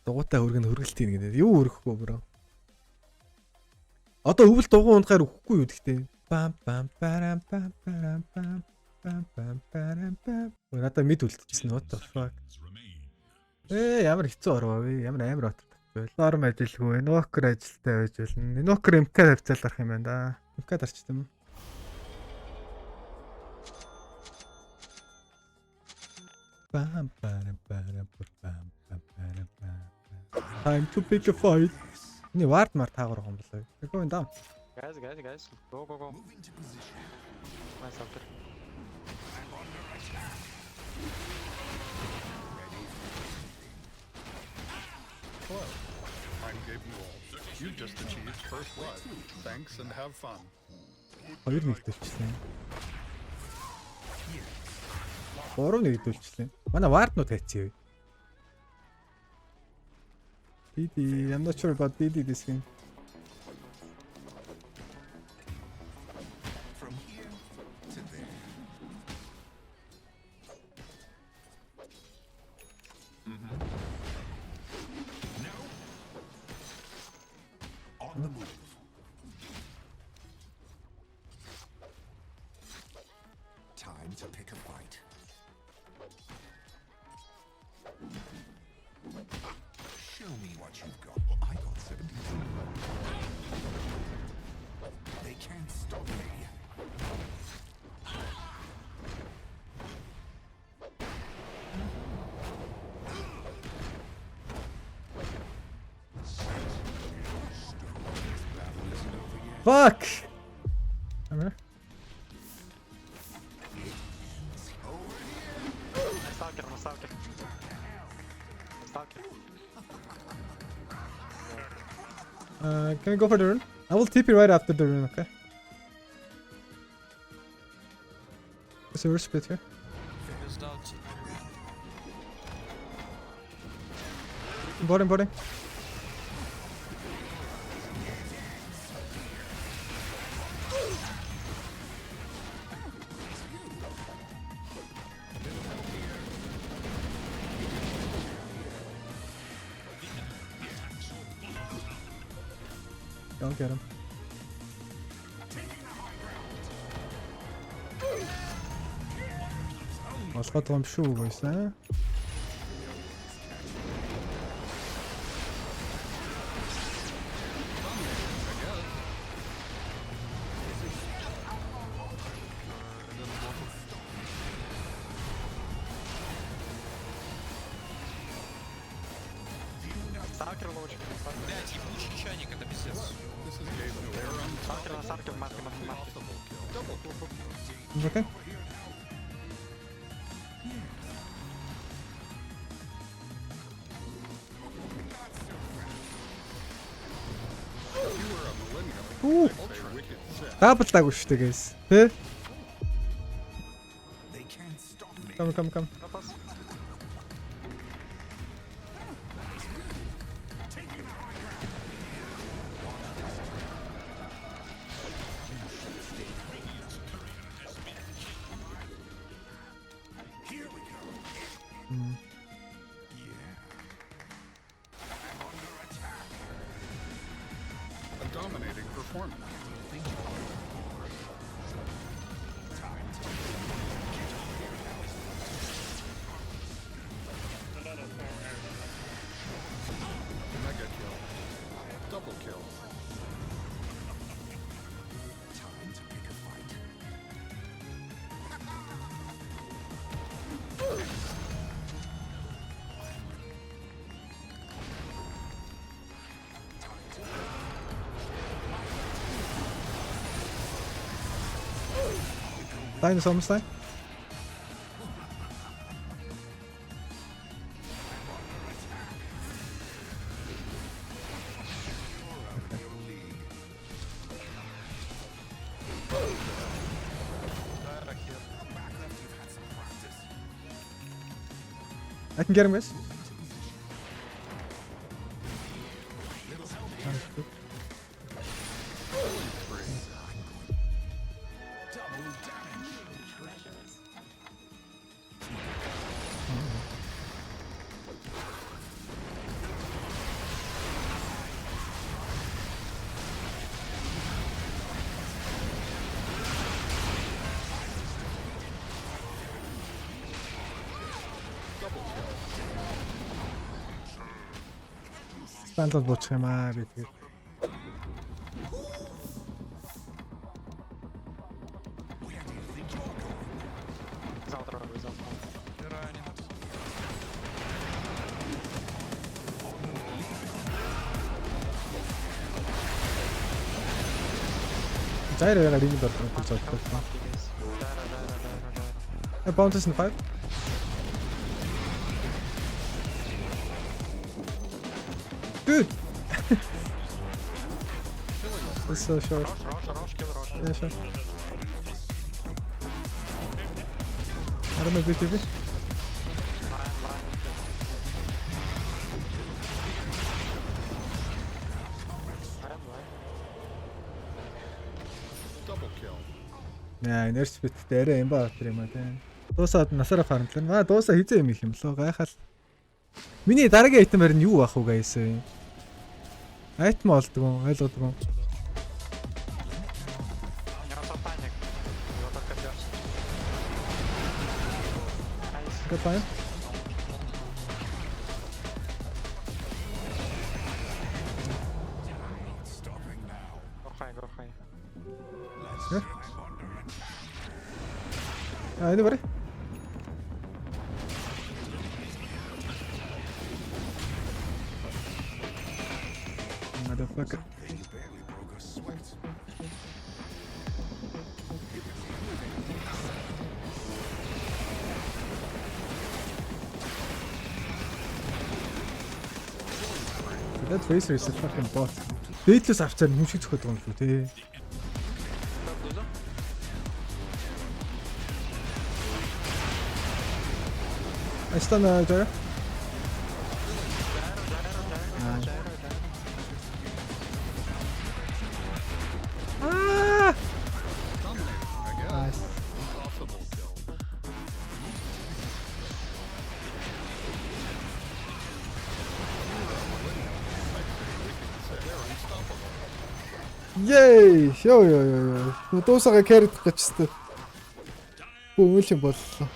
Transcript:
Дугуйтай хөргөн хөргөлтийн гэдэг. Юу хөрөхгүй бро. Одоо өвөл дугуй ундахаар өгөхгүй юу гэхдээ. Бам бам барам бам барам бам бам бам барам бам. Надаа мэд үлдчихсэн. What the fuck. Ямар хэцүү ороо вэ? Ямар амар отод байл. Норм ажилгүй. Нокер ажилтай байж болно. Нокер МК тавьцаалах юм байна да. МК дарчт юм. Bam bam bam bam bam bam. Time to pick a fight. Ini ward mar таагаар байгаа юм болоо. We're going down. Guys. Go. Nice after. Hello, I'm Gabe Newell. You just achieved first blood. Thanks and have fun. Хоёр нэг төлчлээ. 3-1 төлчлээ. Манай wardнууд хайцсан юу? DD, I'm not sure about DD this game. From here to there. No. On the move. Time to pick a fight. Show me what you've got. I got 72. They can't stop me. Fuck. Hammer. Stalker. Can we go for the rune? I will TP right after the rune, okay? There's a reverse split here. Boarding. Don't get him. Босгоод байгаа юм шүү байсан. Stalker лучше. Блять, ебучий чайник, это пиздец. This is Gabe Newell. Stalker в матке. Double kill. Okay. You were a millennial. Ooh. Ultra wicked set. Даблтаагүй шүү дээ guys. Тэ? They can't stop me. Come. Опас. Here we go. A dominating performance. Mega kill. Double kill. Time to pick a fight. Line is almost line. I can get him, guys. Бандал буучих юм аа би тэгээд. Завтра, завтра. Ранен. Зайр яагаад энэ болов гэж боддог. Маски, guys. Да. Bounties in 5. Good. It's so short. Рош, kill Рош. Yeah, sure. I don't know BTB. Line. Double kill. Яа, нэрс биттэй арай юм баа тэр юм аа тийм. Дуусаад насаараа фармлаа. Маа дуусаа хизээ юм их юм лөө гайхал. Миний дараагийн айтемэр нь юу ах уу гайс вэ? Айтем олдгоо, ойлгодгоо. У него сатаник. Его только бёрст. Найс. Готов. Go high. А, иди барай. Motherfucker. They barely broke a sweat. That Tracer is a fucking bot. Дээдлээс авцаар юм шиг зөхөд байгаа юм шүү те. Астана жаа. Dominating, I guess. Nice. Impossible kill. They're unstoppable. Yay! Ёо. Дуусага carry гачсан. Бүүл юм боллоо.